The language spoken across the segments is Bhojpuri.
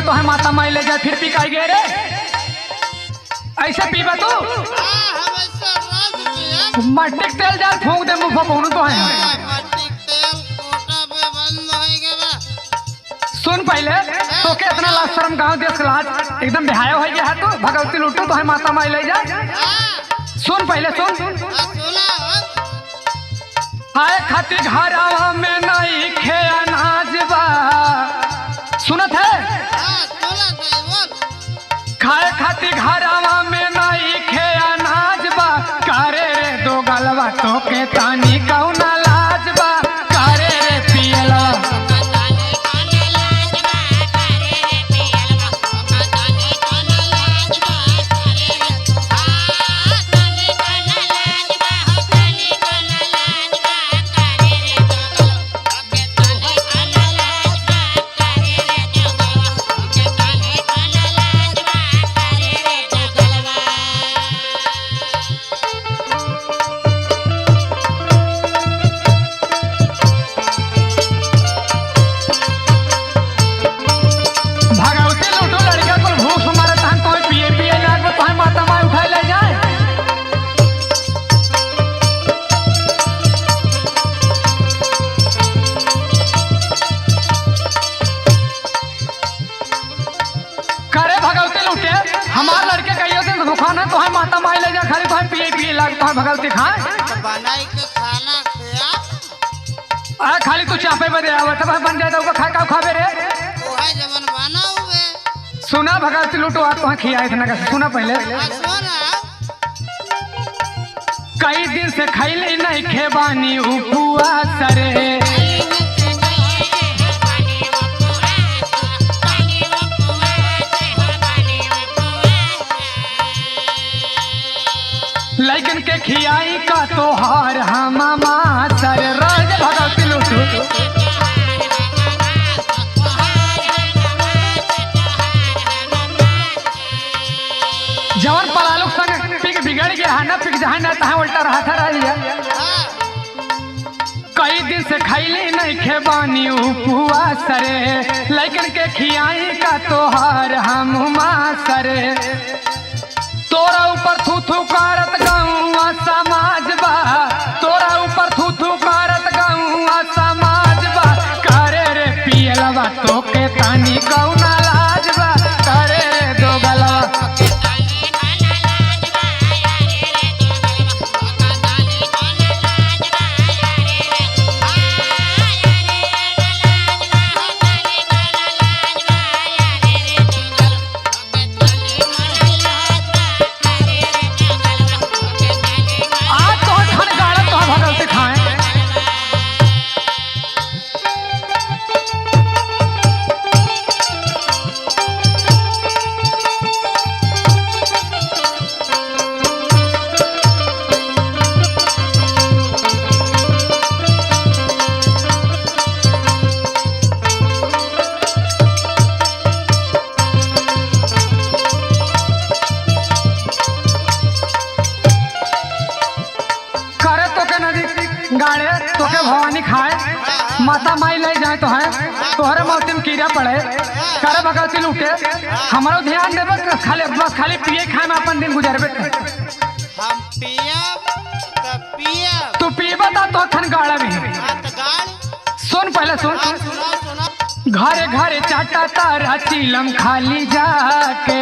तो है माता माई ले जाए फिर पी काई गे रे। ऐसे पीबा तू मट्टी तेल जाल फूंक दे मुंह पहुन तो है। सुन पहले तो के इतना लाज शर्म गांव देश लाज एकदम बेहाया हो गया है तू भगवती लूटू तो है माता माई ले जा। सुन पहले सुन आए खाती घरावा में नहीं खे अनाज बा सुनत है खाए खाती घरावा में नहीं खे अनाज बा करे रे दो गलवा तो के तानी कौना लाज बा करे रे पियला तो है माता माई ले जा खाली तो है पिए पिए लगता है भगवती खाए बनाई के खाना खिया आ खाली तू चापे में दे आवे तब बन जाए तो खा का खाबे रे वो है जवन बना हुए सुना भगवती लूटो आ तो खिया इतना का सुना पहले कई दिन से खैले नहीं खेबानी उपवास रे लेकिन के खियाई का तोहार हम सर राज भगवती लूटू जवन पलालू संग पिक बिगड़ गया है ना पिक जहाँ ना तहाँ उल्टा रहा था रहिया कई दिन से खैली नहीं खेबानी उपवास रे लेकिन के खियाई का तोहार हम सरे तोरा ऊपर थू थू करत गौवा समाज बा तोरा ऊपर थू थू करत गौवा समाज बा करे रे पियलवा तो के तानी कौना लाज बा करे रे दो गलवा गाड़े तो के भवानी खाए माता माई ले जाए तो है तोहरे मौती में कीड़ा पड़े करे भगवती लूटे हमारा ध्यान देवे खाली बस खाली पिए खाए में अपन दिन गुजरबे हम पिया तू पीबा तो थन गाड़ा भी सुन पहले सुन घरे घरे चाटा तारा चीलम खाली जाके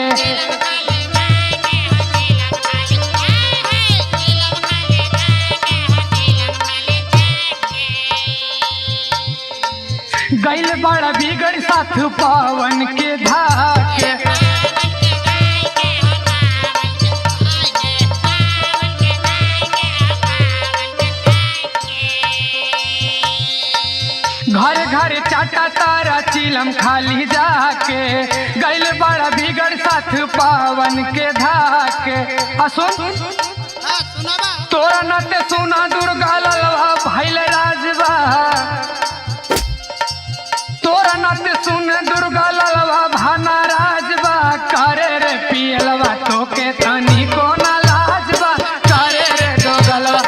गैल बड़ा बिगड़ साथ पावन के धाके घर घर चाटा तारा चीलम खाली जाके गैल बड़ा बिगड़ साथ पावन के धाके सुन तोरा नते सुना दुर्गा ललवा भैल राजवा तोरा नाते सुन दुर्गा ललवा भाना राजवा करे रे पियलवा तो के तानी कोना लाजवा करे रे दो गलवा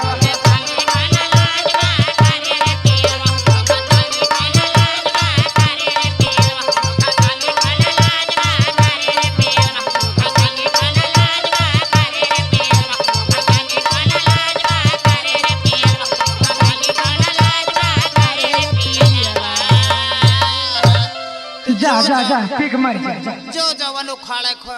जा जा पीक मर जा जा जो जवन उखाड़े खो